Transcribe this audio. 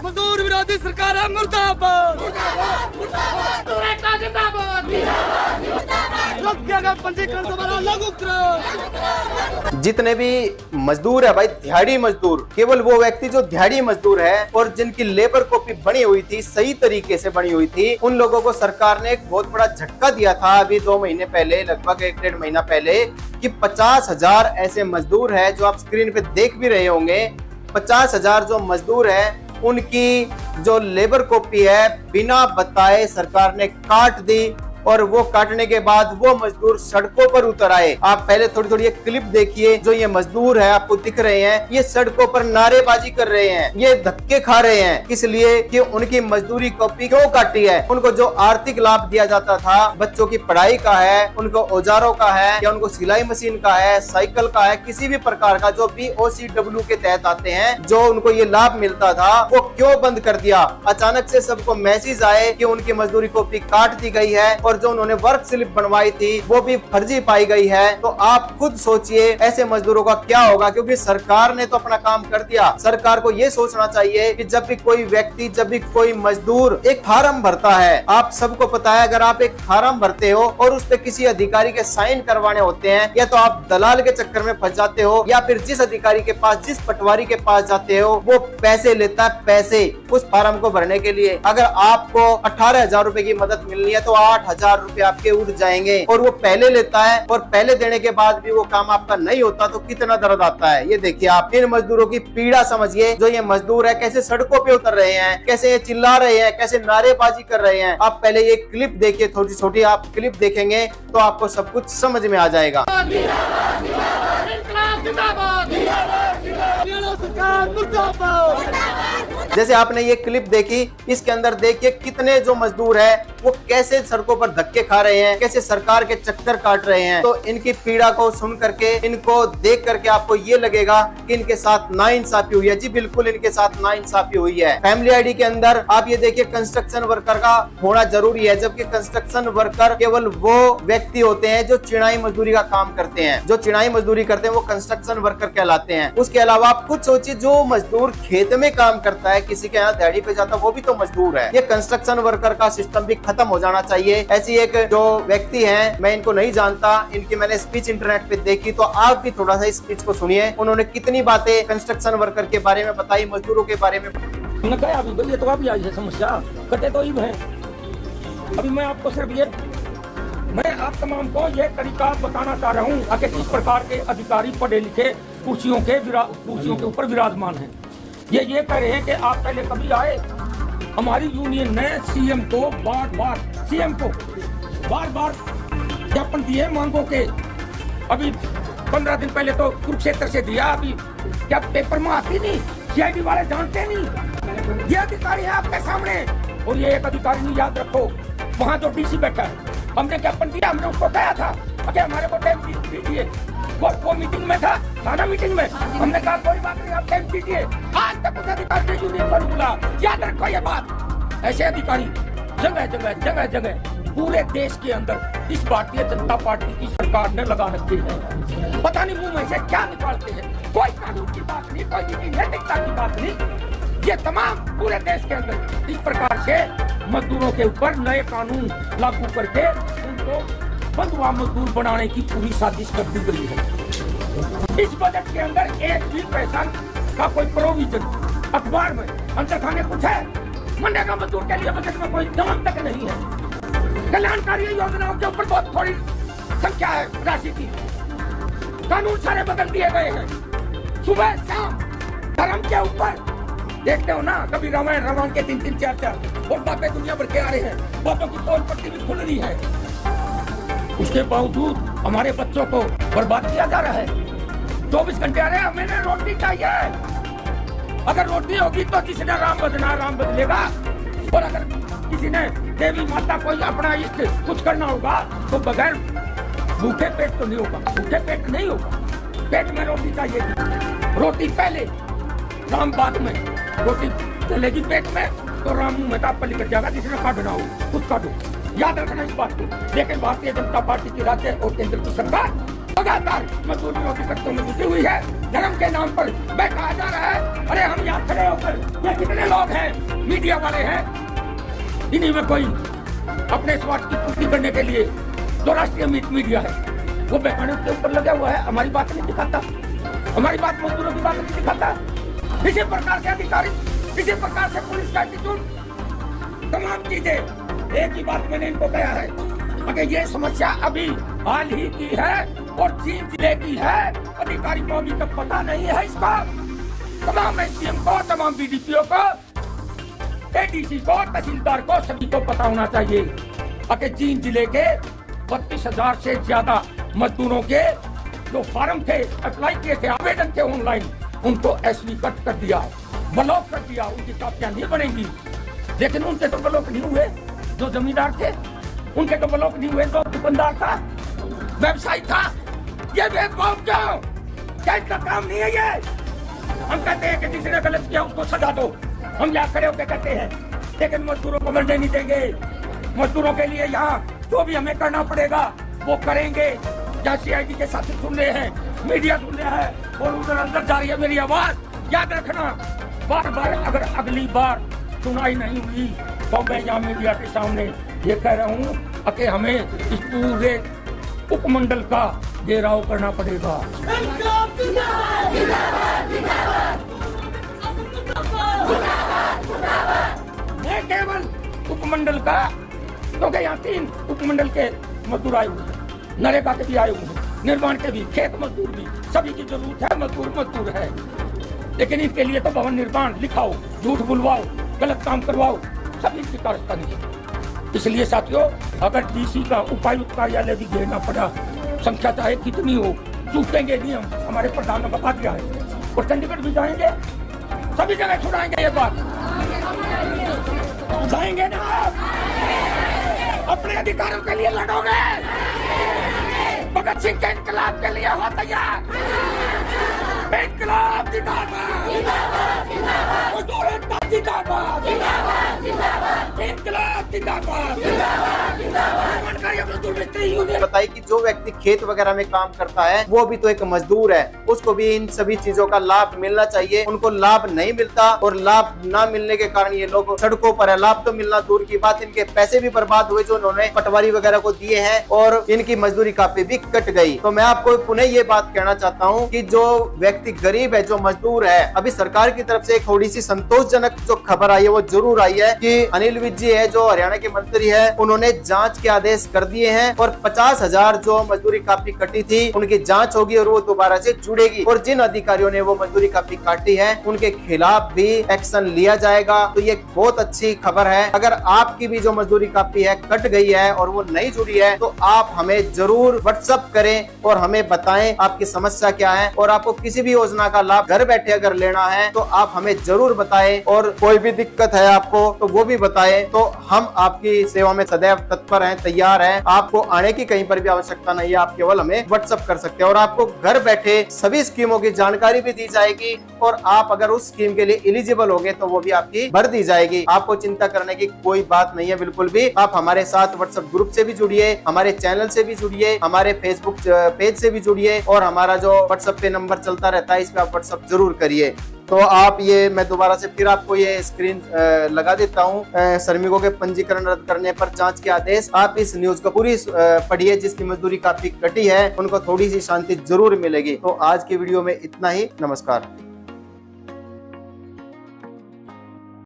मजदूर विरोधी सरकार मुर्दाबाद। पंजीकरण दोबारा लागू करो। जितने भी मजदूर है भाई, दिहाड़ी मजदूर, केवल वो व्यक्ति जो दिहाड़ी मजदूर है और जिनकी लेबर कॉपी बनी हुई थी, सही तरीके से बनी हुई थी, उन लोगों को सरकार ने एक बहुत बड़ा झटका दिया था अभी 2 महीने पहले, लगभग 1-1.5 महीना पहले, कि 50,000 ऐसे मजदूर है जो आप स्क्रीन पे देख भी रहे होंगे। 50,000 जो मजदूर है उनकी जो लेबर कॉपी है बिना बताए सरकार ने काट दी, और वो काटने के बाद वो मजदूर सड़कों पर उतर आए। आप पहले थोड़ी थोड़ी एक क्लिप देखिए। जो ये मजदूर है आपको दिख रहे हैं, ये सड़कों पर नारेबाजी कर रहे हैं, ये धक्के खा रहे हैं, इसलिए कि उनकी मजदूरी कॉपी क्यों काटी है। उनको जो आर्थिक लाभ दिया जाता था, बच्चों की पढ़ाई का है, उनको औजारों का है, या उनको सिलाई मशीन का है, साइकिल का है, किसी भी प्रकार का जो BOCW के तहत आते हैं, जो उनको ये लाभ मिलता था, वो क्यों बंद कर दिया। अचानक से सबको मैसेज आए कि उनकी मजदूरी कॉपी काट दी गई है और जो उन्होंने वर्क स्लिप बनवाई थी वो भी फर्जी पाई गई है। तो आप खुद सोचिए ऐसे मजदूरों का क्या होगा, क्योंकि सरकार ने तो अपना काम कर दिया। सरकार को ये सोचना चाहिए कि जब भी कोई व्यक्ति, जब भी कोई मजदूर एक फार्म भरता है, आप सबको पता है, अगर आप एक फार्म भरते हो और उस पे किसी अधिकारी के साइन करवाने होते हैं, या तो आप दलाल के चक्कर में फंस जाते हो, या फिर जिस अधिकारी के पास, जिस पटवारी के पास जाते हो, वो पैसे लेता है, पैसे उस फार्म को भरने के लिए। अगर आपको 18,000 रुपए की मदद मिलनी है तो 8,000 रुपए आपके उड़ जाएंगे, और वो पहले लेता है, और पहले देने के बाद भी वो काम आपका नहीं होता तो कितना दर्द आता है। ये देखिए आप इन मजदूरों की पीड़ा समझिए। जो ये मजदूर है कैसे सड़कों पे उतर रहे हैं, कैसे ये चिल्ला रहे हैं, कैसे नारेबाजी कर रहे हैं। आप पहले ये क्लिप देखिए, छोटी छोटी आप क्लिप देखेंगे तो आपको सब कुछ समझ में आ जाएगा। जैसे आपने ये क्लिप देखी, इसके अंदर देखिए कितने जो मजदूर है वो कैसे सड़कों पर धक्के खा रहे हैं, कैसे सरकार के चक्कर काट रहे हैं। तो इनकी पीड़ा को सुन करके, इनको देख करके आपको ये लगेगा कि इनके साथ नाइंसाफी हुई है। जी बिल्कुल, इनके साथ नाइंसाफी हुई है। फैमिली आईडी के अंदर आप ये देखिए कंस्ट्रक्शन वर्कर का होना जरूरी है, जबकि कंस्ट्रक्शन वर्कर केवल वो व्यक्ति होते हैं जो चिनाई मजदूरी का काम करते हैं। जो चिनाई मजदूरी करते हैं वो कंस्ट्रक्शन वर्कर कहलाते हैं। उसके अलावा आप खुद सोचिए, जो मजदूर खेत में काम करता है, किसी के यहाँ दिहाड़ी पे जाता है, वो भी तो मजदूर है। ये कंस्ट्रक्शन वर्कर का सिस्टम भी खत्म हो जाना चाहिए। ऐसी एक जो व्यक्ति है, मैं इनको नहीं जानता, इनकी मैंने स्पीच इंटरनेट पे देखी, तो आप भी थोड़ा सा इस स्पीच को सुनिए। उन्होंने कितनी बातें कंस्ट्रक्शन वर्कर के बारे में बताई, मजदूरों के बारे में। ये तो अभी आई है समस्या, कटे तो ही है। अभी मैं आपको सिर्फ ये, मैं आप तमाम को ये तरीका बताना चाह रहा हूँ कि किस प्रकार के अधिकारी पढ़े लिखे कुर्सियों के ऊपर विराजमान हैं। ये कह रहे हैं कि आप पहले कभी आए, हमारी यूनियन ने सीएम को बार बार ज्ञापन दिए मांगों के। अभी 15 दिन पहले तो कुरुक्षेत्र से दिया, अभी क्या पेपर में आती नहीं, CID वाले जानते नहीं। ये अधिकारी है आपके सामने, और ये एक अधिकारी नहीं, याद रखो, वहाँ जो DC बैठा है, हमने ज्ञापन दिया, हमने उसको कहा था कि हमारे को टाइम दीजिए। वो मीटिंग में था, थाना मीटिंग में, हमने कहा कोई बात नहीं, आप टाइम दीजिए। आज तक उस अधिकारी ने यूनियन को बुला। याद रखो ये बात। ऐसे अधिकारी जगह पूरे देश के अंदर इस भारतीय जनता पार्टी की सरकार ने लगा रखी है। पता नहीं मुंह में से क्या निकालते हैं। कोई कानून की बात नहीं, कोई नैतिकता की बात नहीं। ये तमाम पूरे देश के अंदर इस प्रकार से मजदूरों के ऊपर नए कानून लागू करके उनको बंधुआ मजदूर बनाने की पूरी साजिश कर दी गई है। इस बजट के अंदर एक भी पैसा का कोई प्रोविजन अखबार में अंदर खाने कुछ है, मनरेगा मजदूर के लिए बजट में कोई दाम तक नहीं है। कल्याणकारी योजनाओं के ऊपर बहुत थोड़ी संख्या है राशि की। कानून सारे बदल दिए गए हैं। सुबह शाम धर्म के ऊपर देखते हो ना, कभी रामायण के 3-3, 4-4 और बातें दुनिया भर के आ रहे हैं। बातों की पोल पट्टी भी खुल रही है। उसके बावजूद हमारे बच्चों को बर्बाद किया जा रहा है। 24 घंटे आ रहे हैं, हमें रोटी चाहिए। अगर रोटी होगी तो किसी ने राम बदलेगा, और अगर किसी ने देवी माता कोई अपना इष्ट कुछ करना होगा तो बगैर भूखे पेट तो नहीं होगा। भूखे पेट नहीं होगा, पेट में रोटी चाहिए। रोटी पहले, राम बाद में। रोटी चलेगी पेट में तो राम मुंह में ताप पर निकल जाएगा, जिसने काटना हो खुद काटो। याद रखना इस बात को। लेकिन भारतीय जनता पार्टी की राज्य और केंद्र की सरकार लगातार मजदूर विरोधी शक्तियों में जुटी हुई है। धर्म के नाम पर बैठा जा रहा है। अरे हम यहाँ खड़े होकर ये कितने लोग हैं, मीडिया वाले हैं, इन्हीं में कोई अपने स्वार्थ की पूर्ति करने के लिए जो राष्ट्रीय मीडिया है वो बेकानून के ऊपर लगा हुआ है, हमारी बात नहीं दिखाता, हमारी बात मजदूरों की बात नहीं दिखाता। इसी प्रकार से अधिकारी, इसी प्रकार से पुलिस का एटीट्यूड, तमाम चीजें। एक ही बात मैंने इनको कहा है, अगर ये समस्या अभी हाल ही की है और जींद जिले की है, अधिकारी को अभी तक पता नहीं है इसका। तमाम एसडीएम को, तमाम बीडीपीओ को, एडीसी को, तहसीलदार को, सभी को पता होना चाहिए। अगर जींद जिले के 32,000 से ज्यादा मजदूरों के जो फॉर्म थे, अप्लाई किए थे, आवेदन थे ऑनलाइन, उनको एसवी कट कर दिया, ब्लॉक कर दिया, उनकी कापियां नहीं बनेंगी। लेकिन उनके तो ब्लॉक नहीं हुए जो जमींदार थे, उनके तो ब्लॉक नहीं हुए जो दुकानदार था, व्यवसायी था। ये भेदभाव क्यों? क्या इसका काम नहीं है ये? हम कहते हैं कि जिसने गलत किया उसको सजा दो, हम यहाँ खड़े होकर कहते हैं, लेकिन मजदूरों को मरने नहीं देंगे। मजदूरों के लिए यहाँ जो भी हमें करना पड़ेगा वो करेंगे। क्या सीआईडी के साथ सुन रहे हैं, मीडिया सुन रहा है और उधर अंदर जा रही है मेरी आवाज। याद रखना, बार बार अगर अगली बार सुनाई नहीं हुई तो मैं यहाँ मीडिया के सामने ये कह रहा हूँ कि हमें इस पूरे उपमंडल का घेराव करना पड़ेगा। मैं केवल उपमंडल का, क्योंकि यहाँ 3 उपमंडल के मजदूर आए हुए हैं, नरेगा के भी आए हुए हैं, निर्माण के भी, खेत मजदूर भी, सभी की जरूरत है, मजदूर है। लेकिन इनके लिए तो भवन निर्माण लिखाओ, झूठ बुलवाओ, गलत काम करवाओ, सभी की कारस्ता नहीं है। इसलिए साथियों, अगर डीसी का, उपायुक्त कार्यालय भी घेरना पड़ा, संख्या चाहे कितनी हो, छूटेंगे नहीं हम। हमारे प्रधान ने बता दिया है, और चंडीगढ़ भी जाएंगे, सभी जगह छुड़ाएंगे ये बात। जाएंगे ना आप? अपने अधिकारों के लिए लड़ोगे? भगत सिंह के इनकलाब के लिए हो तैयार? इनकलाब जिंदाबाद, मजदूर एकता जिंदाबाद, इनकलाब जिंदाबाद। बताइए कि जो व्यक्ति खेत वगैरह में काम करता है वो भी तो एक मजदूर है, उसको भी इन सभी चीजों का लाभ मिलना चाहिए। उनको लाभ नहीं मिलता और लाभ ना मिलने के कारण ये लोग सड़कों पर है। लाभ तो मिलना दूर की बात, इनके पैसे भी बर्बाद हुए जो उन्होंने पटवारी वगैरह को दिए हैं, और इनकी मजदूरी काफी भी कट गई। तो मैं आपको पुनः ये बात कहना चाहता हूँ कि जो व्यक्ति गरीब है, जो मजदूर है, अभी सरकार की तरफ से थोड़ी सी संतोषजनक जो खबर आई है वो जरूर आई है कि अनिल विज जी है जो हरियाणा के मंत्री है, उन्होंने जांच के आदेश कर दिए हैं और 50,000 जो मजदूरी काफी कटी थी उनकी जांच होगी और वो दोबारा से जुड़ेगी। और जिन अधिकारियों ने वो मजदूरी काफी काटी है उनके खिलाफ भी एक्शन लिया जाएगा। तो ये बहुत अच्छी खबर है। अगर आपकी भी जो मजदूरी काफी है कट गई है और वो नहीं जुड़ी है तो आप हमें जरूर व्हाट्सएप करें और हमें बताएं आपकी समस्या क्या है, और आपको किसी भी योजना का लाभ घर बैठे अगर लेना है तो आप हमें जरूर बताएं, और कोई भी दिक्कत है आपको तो वो भी बताएं। तो हम आपकी सेवा में सदैव तत्पर हैं, तैयार हैं। आपको आने की कहीं पर भी आवश्यकता नहीं है, आप केवल हमें व्हाट्सएप कर सकते हैं और आपको घर बैठे सभी स्कीमों की जानकारी भी दी जाएगी, और आप अगर उस स्कीम के लिए एलिजिबल होंगे तो वो भी आपकी भर दी जाएगी। आपको चिंता करने की कोई बात नहीं है बिल्कुल भी। आप हमारे साथ व्हाट्सएप ग्रुप से भी जुड़िए, हमारे चैनल से भी जुड़िए, हमारे फेसबुक पेज से भी जुड़िए, और हमारा जो व्हाट्सएप पे नंबर चलता रहता है इस पे आप व्हाट्सएप जरूर करिए। तो आप ये, मैं दोबारा से फिर आपको ये स्क्रीन लगा देता हूँ। श्रमिकों के पंजीकरण रद्द करने पर जांच के आदेश। आप इस न्यूज को पूरी पढ़िए, जिसकी मजदूरी काफी कटी है उनको थोड़ी सी शांति जरूर मिलेगी। तो आज की वीडियो में इतना ही। नमस्कार।